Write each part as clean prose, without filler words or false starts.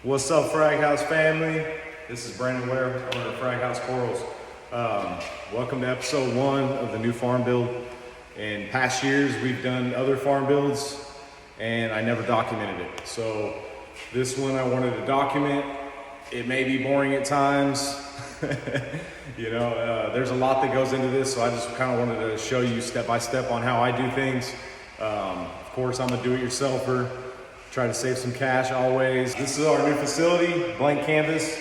What's up, Frag House family? This is Brandon Ware, owner of Frag House Corals. Welcome to episode 1 of the new farm build. In past years, we've done other farm builds, and I never documented it. So this one I wanted to document. It may be boring at times. There's a lot that goes into this, so I just kind of wanted to show you step by step on how I do things. Of course, I'm a do-it-yourselfer. Try to save some cash always. This is our new facility, blank canvas.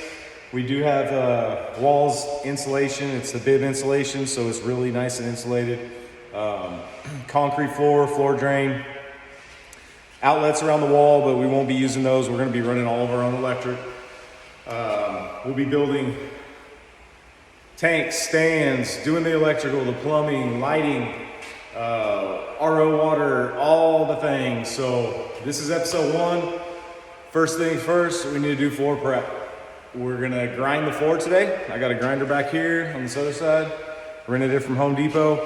We do have walls insulation. It's the bib insulation, so it's really nice and insulated. Concrete floor drain. Outlets around the wall, but we won't be using those. We're gonna be running all of our own electric. We'll be building tanks, stands, doing the electrical, the plumbing, lighting, RO water, all the things. So this is episode 1. First things first, we need to do floor prep. We're gonna grind the floor today. I got a grinder back here on this other side. Rented it from Home Depot.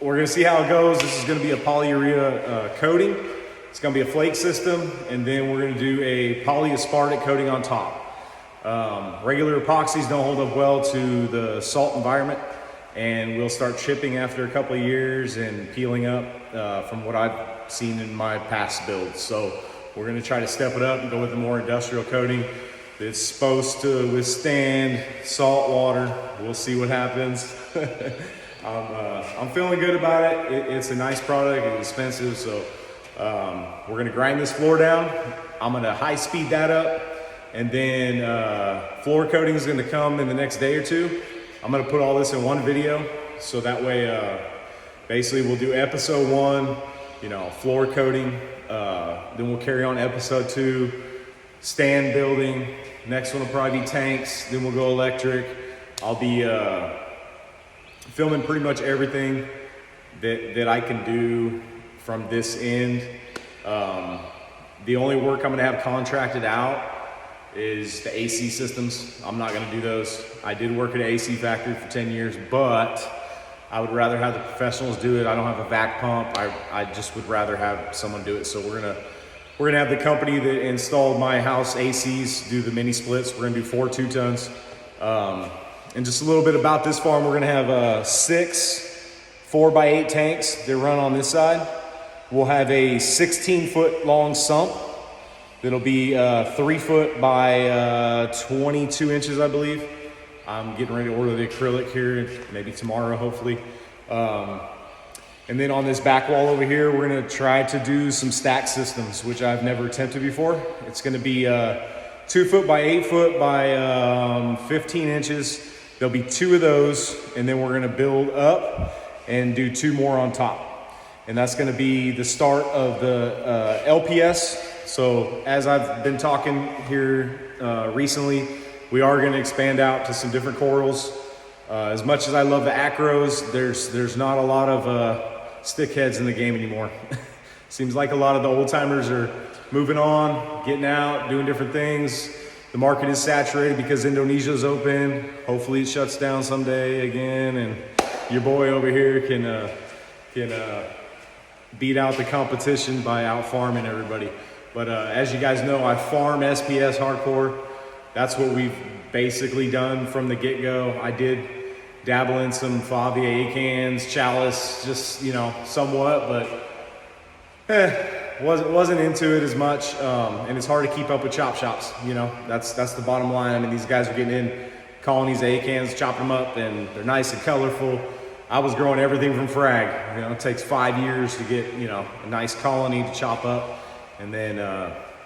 We're gonna see how it goes. This is gonna be a polyurea coating. It's gonna be a flake system, and then we're gonna do a polyaspartic coating on top. Regular epoxies don't hold up well to the salt environment, and we'll start chipping after a couple of years and peeling up from what I've seen in my past builds. So we're gonna try to step it up and go with a more industrial coating that's supposed to withstand salt water. We'll see what happens. I'm feeling good about it. It's a nice product, it's expensive, so we're gonna grind this floor down. I'm gonna high speed that up, and then floor coating is gonna come in the next day or two. I'm gonna put all this in one video, so that way, basically we'll do episode 1, floor coating, then we'll carry on episode 2, stand building. Next one will probably be tanks, then we'll go electric. I'll be filming pretty much everything that I can do from this end. The only work I'm gonna have contracted out is the AC systems. I'm not gonna do those. I did work at an AC factory for 10 years, but I would rather have the professionals do it. I don't have a vac pump. I just would rather have someone do it. So we're gonna have the company that installed my house ACs do the mini splits. We're gonna do 4 2-tons. And just a little bit about this farm, we're gonna have 6 4x8 tanks that run on this side. We'll have a 16-foot long sump that'll be 3 foot by 22 inches, I believe. I'm getting ready to order the acrylic here, maybe tomorrow, hopefully. And then on this back wall over here, we're gonna try to do some stack systems, which I've never attempted before. It's gonna be 2 foot by 8 foot by 15 inches. There'll be 2 of those, and then we're gonna build up and do 2 more on top. And that's gonna be the start of the LPS. So as I've been talking here recently, we are gonna expand out to some different corals. As much as I love the acros, there's not a lot of stick heads in the game anymore. Seems like a lot of the old timers are moving on, getting out, doing different things. The market is saturated because Indonesia's open. Hopefully it shuts down someday again, and your boy over here can beat out the competition by out farming everybody. But as you guys know, I farm SPS hardcore. That's what we've basically done from the get-go. I did dabble in some Favia cans, chalice, just somewhat, but wasn't into it as much, and it's hard to keep up with chop shops. That's the bottom line. I mean, these guys are getting in colonies of A-cans, chopping them up, and they're nice and colorful. I was growing everything from frag. It takes 5 years to get a nice colony to chop up, and then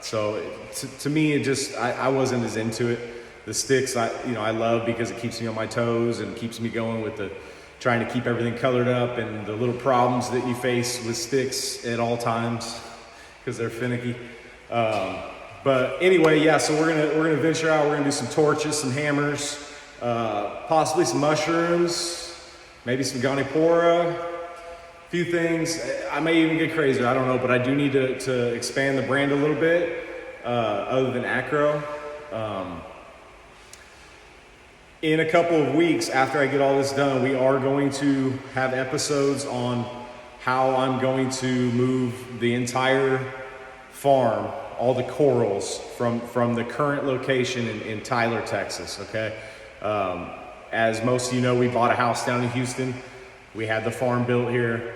so to me, it just I wasn't as into it. The sticks I love because it keeps me on my toes and keeps me going with the trying to keep everything colored up and the little problems that you face with sticks at all times because they're finicky. But anyway, yeah, so we're gonna venture out. We're gonna do some torches, some hammers, possibly some mushrooms, maybe some Ganipora, a few things. I may even get crazier, I don't know, but I do need to expand the brand a little bit, other than Acro. In a couple of weeks after I get all this done, we are going to have episodes on how I'm going to move the entire farm all the corals from the current location in Tyler, Texas, okay? As most of you know, we bought a house down in Houston. We had the farm built here,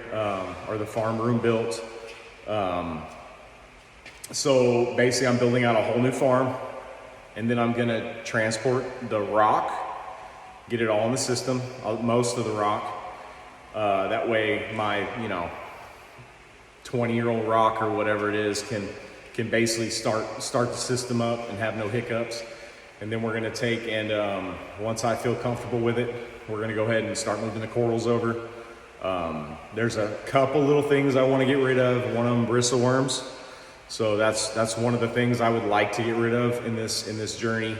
or the farm room built. So basically I'm building out a whole new farm, and then I'm gonna transport the rock, get it all in the system, most of the rock. That way my, 20-year-old rock or whatever it is can basically start the system up and have no hiccups. And then we're gonna take and once I feel comfortable with it, we're gonna go ahead and start moving the corals over. There's a couple little things I wanna get rid of. One of them, bristle worms. So that's one of the things I would like to get rid of in this journey.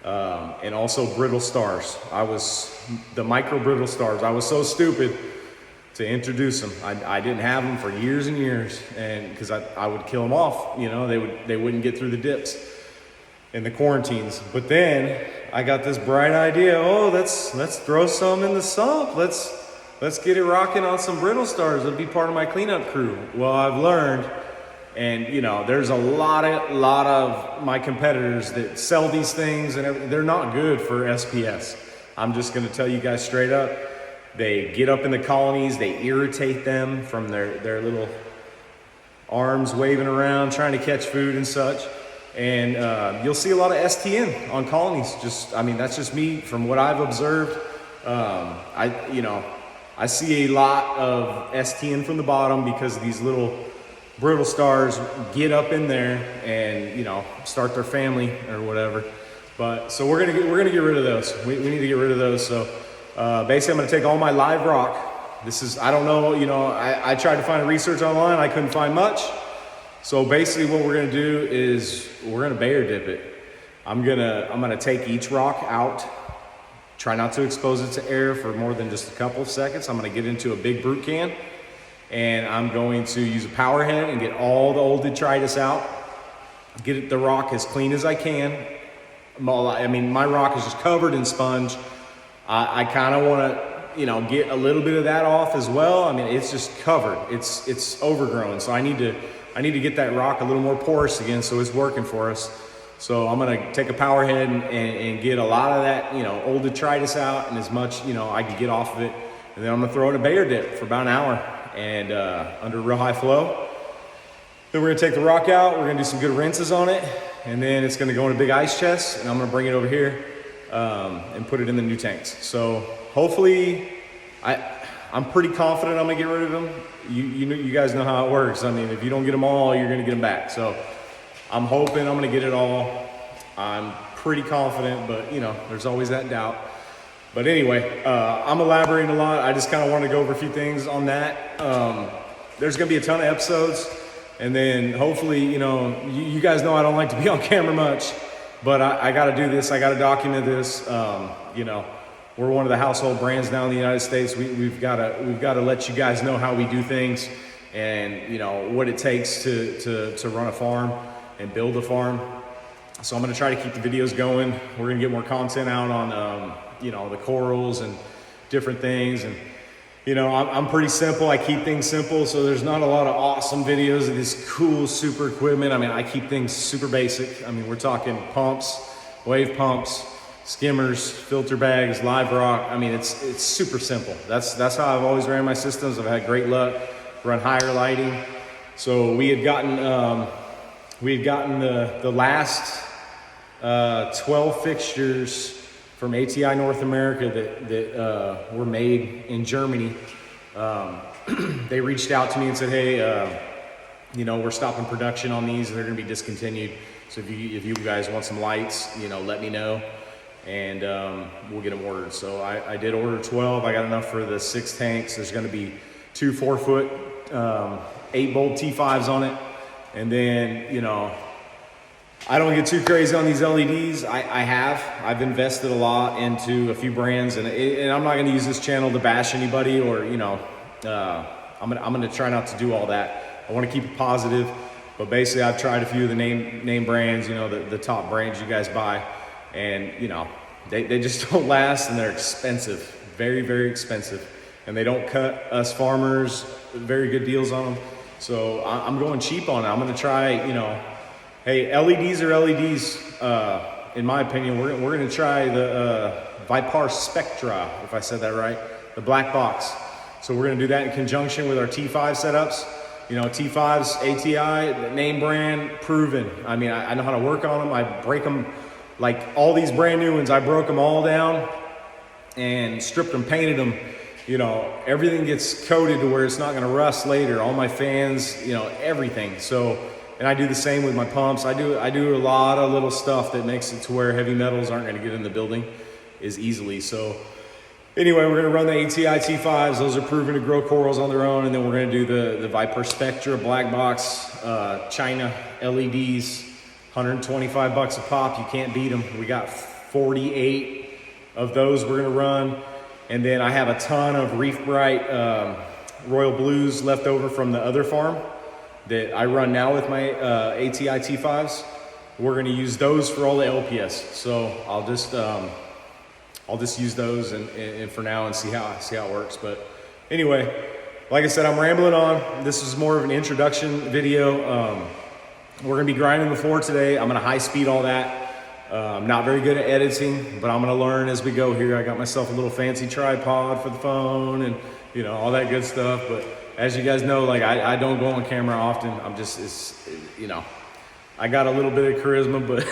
And also brittle stars. The micro brittle stars. I was so stupid to introduce them. I didn't have them for years and years, and because I would kill them off. They wouldn't get through the dips in the quarantines. But then I got this bright idea. Oh, let's throw some in the sump. Let's get it rocking on some brittle stars. It'll be part of my cleanup crew. Well, I've learned. And there's a lot of my competitors that sell these things, and they're not good for SPS. I'm just going to tell you guys straight up. They get up in the colonies, they irritate them from their little arms waving around, trying to catch food and such. And you'll see a lot of STN on colonies. That's just me from what I've observed. I see a lot of STN from the bottom because of these little brittle stars get up in there and start their family or whatever. But so we're gonna get rid of those. We need to get rid of those. So basically I'm gonna take all my live rock. I don't know, I tried to find research online, I couldn't find much. So basically what we're gonna do is we're gonna Bayer dip it. I'm gonna take each rock out, try not to expose it to air for more than just a couple of seconds. I'm gonna get into a big brute can, and I'm going to use a power head and get all the old detritus out, get the rock as clean as I can. My rock is just covered in sponge. I kind of want to, get a little bit of that off as well. It's just covered. It's overgrown. So I need to get that rock a little more porous again, so it's working for us. So I'm gonna take a power head and get a lot of that, old detritus out, and as much, I can get off of it. And then I'm gonna throw it in a Bayer dip for about an hour. And under real high flow. Then we're gonna take the rock out, we're gonna do some good rinses on it, and then it's gonna go in a big ice chest, and I'm gonna bring it over here and put it in the new tanks. So hopefully, I'm pretty confident I'm gonna get rid of them. You guys know how it works. If you don't get them all, you're gonna get them back. So I'm hoping I'm gonna get it all. I'm pretty confident, but there's always that doubt. But anyway, I'm elaborating a lot. I just kind of want to go over a few things on that. There's going to be a ton of episodes. And then hopefully, you guys know I don't like to be on camera much. But I got to do this. I got to document this. We're one of the household brands now in the United States. We've got to let you guys know how we do things and, what it takes to run a farm and build a farm. So I'm going to try to keep the videos going. We're going to get more content out on the corals and different things. And, I'm pretty simple. I keep things simple. So there's not a lot of awesome videos of this cool, super equipment. I keep things super basic. We're talking pumps, wave pumps, skimmers, filter bags, live rock. It's super simple. That's how I've always ran my systems. I've had great luck, run higher lighting. So we had gotten the last 12 fixtures from ATI North America that were made in Germany. They reached out to me and said, hey, we're stopping production on these and they're gonna be discontinued. So if you guys want some lights, let me know and we'll get them ordered. So I did order 12. I got enough for the 6 tanks. There's gonna be 2 4-foot 8-bolt T5s on it. And then, I don't get too crazy on these LEDs. I've invested a lot into a few brands, and I'm not going to use this channel to bash anybody or I'm going to try not to do all that. I want to keep it positive, but basically I've tried a few of the name brands, the top brands you guys buy, and they just don't last, and they're expensive, very, very expensive, and they don't cut us farmers very good deals on them. So I'm going cheap on it. I'm going to try, Hey, LEDs are LEDs. In my opinion, we're gonna try the Vipar Spectra, if I said that right, the black box. So we're gonna do that in conjunction with our T5 setups. You know, T5s, ATI, name brand, proven. I mean, I know how to work on them. I break them, like all these brand new ones, I broke them all down and stripped them, painted them. You know, everything gets coated to where it's not gonna rust later. All my fans, you know, everything. So, and I do the same with my pumps. I do a lot of little stuff that makes it to where heavy metals aren't gonna get in the building as easily. So anyway, we're gonna run the ATI T5s. Those are proven to grow corals on their own. And then we're gonna do the Vipar Spectra black box, China LEDs, 125 bucks a pop. You can't beat them. We got 48 of those we're gonna run. And then I have a ton of Reef Bright Royal Blues left over from the other farm that I run now with my ATI T5s. We're gonna use those for all the LPS. So I'll just use those and for now and see how it works. But anyway, like I said, I'm rambling on. This is more of an introduction video. We're gonna be grinding the floor today. I'm gonna high speed all that. I'm not very good at editing, but I'm gonna learn as we go here. I got myself a little fancy tripod for the phone and, you know, all that good stuff. But as you guys know, like I don't go on camera often. I'm just, you know, I got a little bit of charisma, but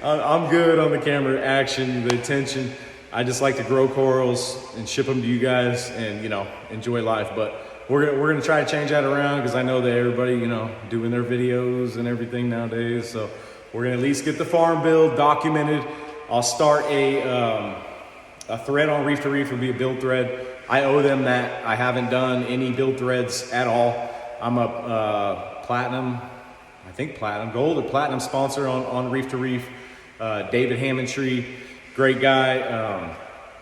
I'm good on the camera action, the attention. I just like to grow corals and ship them to you guys and, you know, enjoy life. But we're gonna try to change that around because I know that everybody, you know, doing their videos and everything nowadays. So we're gonna at least get the farm build documented. I'll start a thread on Reef to Reef. Will be a build thread. I owe them that. I haven't done any build threads at all. I'm a platinum, I think platinum, gold or platinum sponsor on Reef to Reef. David Hammondtree, great guy.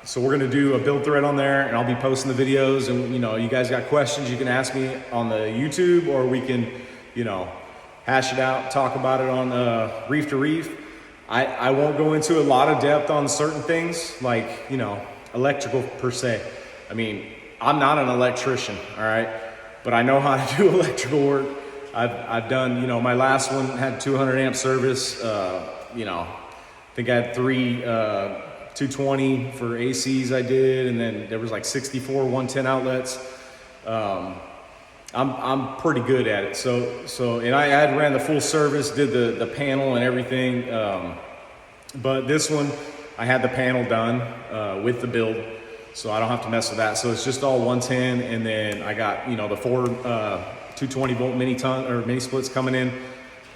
So we're gonna do a build thread on there and I'll be posting the videos, and you know, you guys got questions, you can ask me on the YouTube, or we can, you know, hash it out, talk about it on Reef to Reef. I won't go into a lot of depth on certain things like, you know, electrical per se. I mean, I'm not an electrician, all right? But I know how to do electrical work. I've done, you know, my last one had 200 amp service. You know, I think I had 3 220 for ACs I did, and then there was like 64 110 outlets. I'm pretty good at it. So and I had ran the full service, did the panel and everything. But this one, I had the panel done with the build, so I don't have to mess with that. So it's just all 110, and then I got, you know, the 4 220 volt mini splits coming in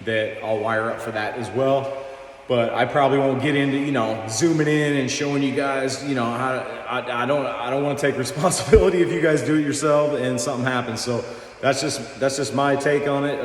that I'll wire up for that as well. But I probably won't get into, you know, zooming in and showing you guys, you know, how I don't want to take responsibility if you guys do it yourself and something happens. So that's just my take on it.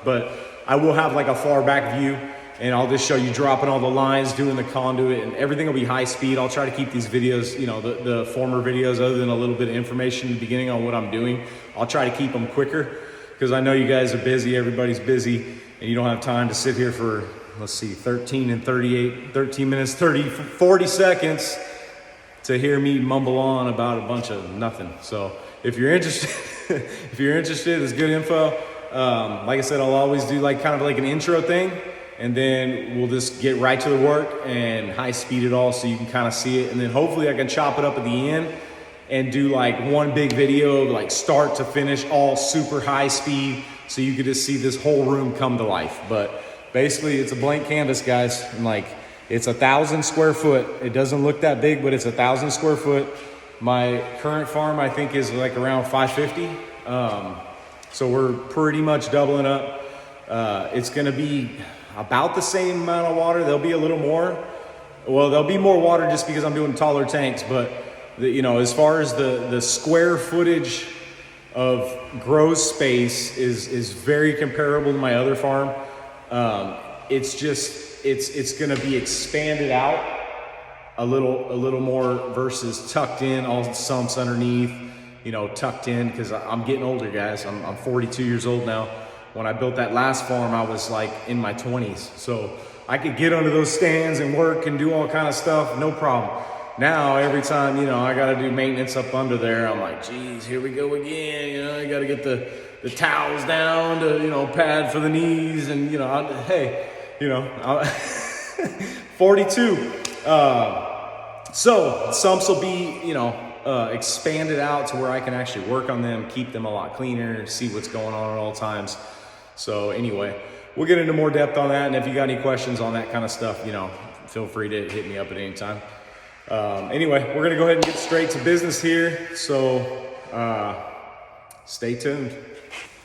But I will have like a far back view, and I'll just show you dropping all the lines, doing the conduit, and everything will be high speed. I'll try to keep these videos, you know, the former videos, other than a little bit of information in the beginning on what I'm doing, I'll try to keep them quicker because I know you guys are busy. Everybody's busy, and you don't have time to sit here for, let's see, 13 minutes, 40 seconds to hear me mumble on about a bunch of nothing. So if you're interested, it's good info. Like I said, I'll always do like kind of like an intro thing, and then we'll just get right to the work and high speed it all so you can kind of see it. And then hopefully I can chop it up at the end and do like one big video, like start to finish, all super high speed, so you could just see this whole room come to life. But basically, it's a blank canvas, guys, and like it's 1,000 square foot. It doesn't look that big, but it's 1,000 square foot. My current farm, I think, is like around 550. So we're pretty much doubling up. It's gonna be about the same amount of water. There'll be a little more. Well, there'll be more water just because I'm doing taller tanks, but you know, as far as the square footage of grow space is very comparable to my other farm. It's just, it's gonna be expanded out a little more versus tucked in, all sumps underneath, you know, tucked in, because I'm getting older, guys. I'm 42 years old now. When I built that last farm, I was like in my 20s. So I could get under those stands and work and do all kind of stuff, no problem. Now, every time, you know, I gotta do maintenance up under there, I'm like, geez, here we go again. You know, I gotta get the towels down to, you know, pad for the knees, and, you know, hey, you know, 42. So sumps will be, you know, expanded out to where I can actually work on them, keep them a lot cleaner, see what's going on at all times. So anyway, we'll get into more depth on that. And if you got any questions on that kind of stuff, you know, feel free to hit me up at any time. Anyway, we're gonna go ahead and get straight to business here. So stay tuned.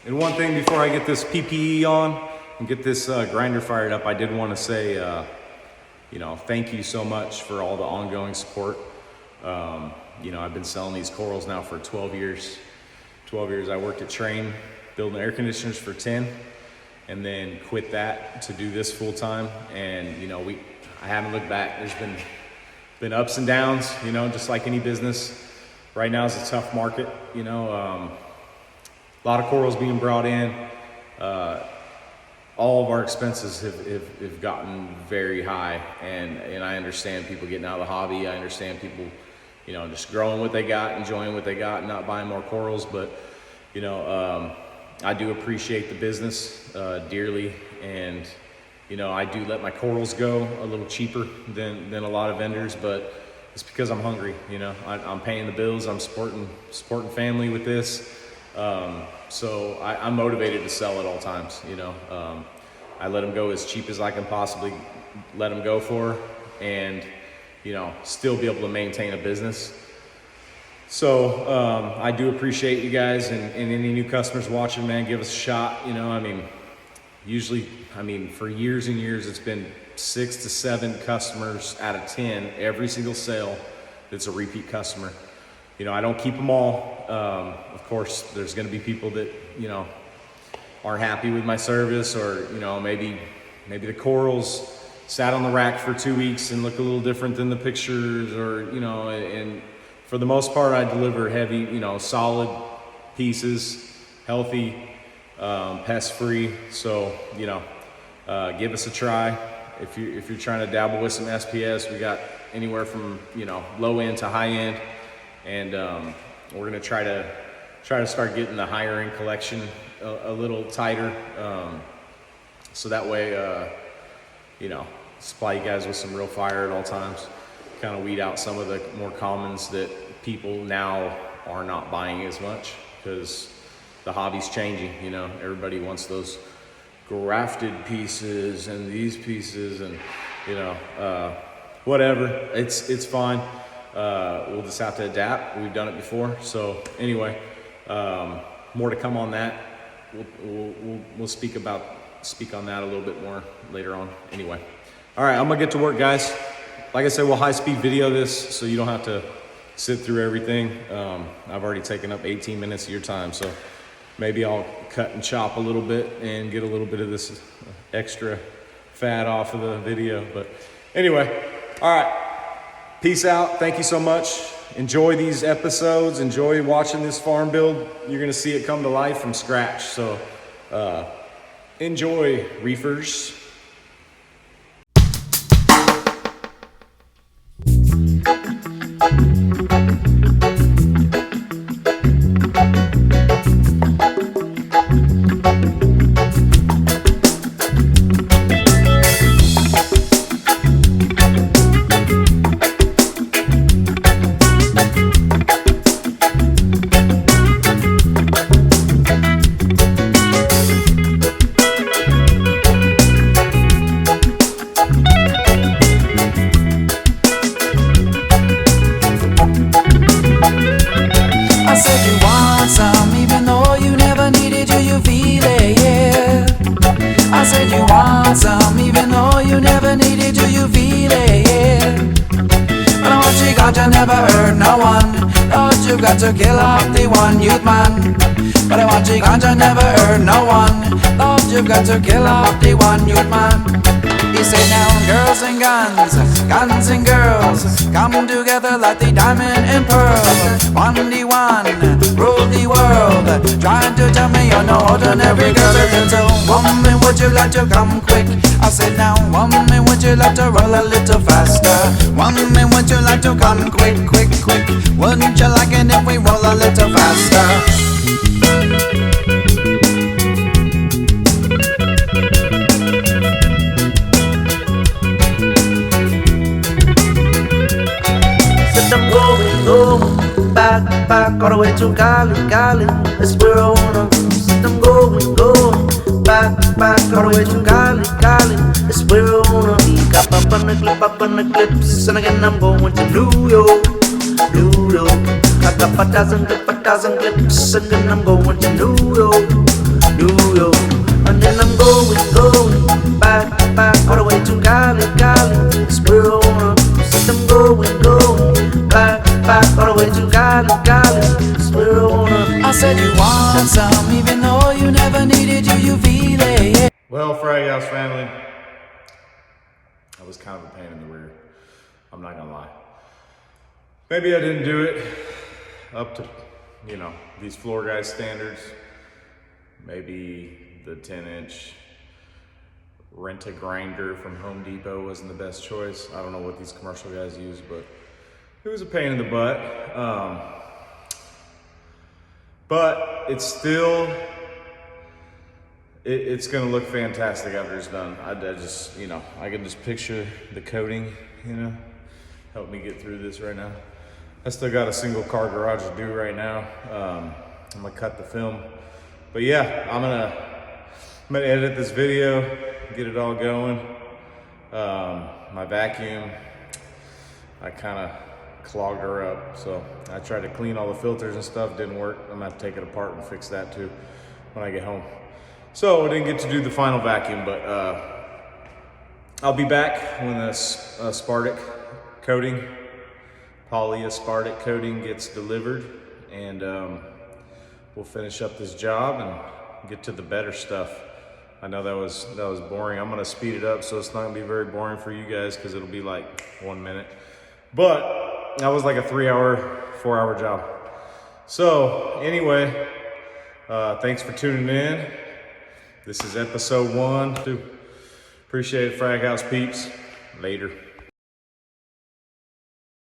And one thing before I get this PPE on and get this grinder fired up, I did want to say, you know, thank you so much for all the ongoing support. You know, I've been selling these corals now for 12 years. 12 years. I worked at Trane building air conditioners for 10, and then quit that to do this full time. And, you know, I haven't looked back. There's been ups and downs, you know, just like any business. Right now is a tough market, you know, a lot of corals being brought in. All of our expenses have gotten very high, and I understand people getting out of the hobby. I understand people, you know, just growing what they got, enjoying what they got, and not buying more corals. But, you know, I do appreciate the business dearly, and, you know, I do let my corals go a little cheaper than a lot of vendors, but it's because I'm hungry. You know, I'm paying the bills. I'm supporting family with this. So I'm motivated to sell at all times. You know, I let them go as cheap as I can possibly let them go for, and, you know, still be able to maintain a business. So I do appreciate you guys, and any new customers watching, man, give us a shot. You know, I mean, usually, for years and years, it's been 6 to 7 customers out of 10 every single sale that's a repeat customer. You know, I don't keep them all. Of course, there's going to be people that, you know, aren't happy with my service, or, you know, maybe the corals sat on the rack for 2 weeks and look a little different than the pictures, or, you know, and for the most part, I deliver heavy, you know, solid pieces, healthy, pest-free. So, you know, give us a try. If you're trying to dabble with some SPS, we got anywhere from, you know, low end to high end, and we're gonna try to start getting the higher end collection a little tighter, so that way, you know, supply you guys with some real fire at all times. Kind of weed out some of the more commons that people now are not buying as much, because the hobby's changing. You know, everybody wants those grafted pieces and these pieces, and, you know, whatever. It's fine. We'll just have to adapt. We've done it before. So anyway, more to come on that. We'll speak on that a little bit more later on. Anyway, all right, I'm gonna get to work, guys. Like I said, we'll high-speed video this so you don't have to sit through everything. I've already taken up 18 minutes of your time, so maybe I'll cut and chop a little bit and get a little bit of this extra fat off of the video. But anyway, all right, peace out. Thank you so much. Enjoy these episodes. Enjoy watching this farm build. You're gonna see it come to life from scratch. So enjoy, reefers. Some even though you never needed, do you feel it? But what you got, you never hurt no one. Thought you got to kill off the one youth man. But what you got, you never hurt no one. Thought you got to kill off the one youth man. He said now girls and guns, guns and girls, come together like the diamond and pearl. 1D1, rule the world. Trying to tell me you're no ordinary girl. Little woman, would you like to come quick? I said now woman, would you like to roll a little faster? Woman, would you like to come quick, quick, quick? Wouldn't you like it if we roll a little faster? all the way to Cali, Cali. That's where I wanna see them going, going. Back, all the way to Cali, Cali. That's where I wanna be. Up on the clips, and again I'm going to New York, New York. I got a dozen clips, and then I'm going to New York, New York. And then I'm going back, all the way to Cali, Cali. That's where I wanna see them going, back, all the way to Cali, Cali. That's where I wanna. I said you want some, even though you never needed you feel it. Yeah. Well, Frag House family, that was kind of a pain in the rear. I'm not gonna lie. Maybe I didn't do it up to, these floor guys standards. Maybe the 10-inch rent-a-grinder from Home Depot wasn't the best choice. I don't know what these commercial guys use, but it was a pain in the butt. But it's still, it's gonna look fantastic after it's done. I just, I can just picture the coating, help me get through this right now. I still got a single car garage to do right now. I'm gonna cut the film. But yeah, I'm gonna edit this video, get it all going. My vacuum, I kind of clogged her up. So I tried to clean all the filters and stuff, didn't work. I'm gonna have to take it apart and fix that too when I get home. So I didn't get to do the final vacuum, but I'll be back when the aspartic coating, polyaspartic coating gets delivered, and we'll finish up this job and get to the better stuff. I know that was boring. I'm gonna speed it up so it's not gonna be very boring for you guys because it'll be like 1 minute. But that was like a 4-hour job. So anyway, thanks for tuning in. This is episode 1. Appreciate it, Frag House peeps. Later.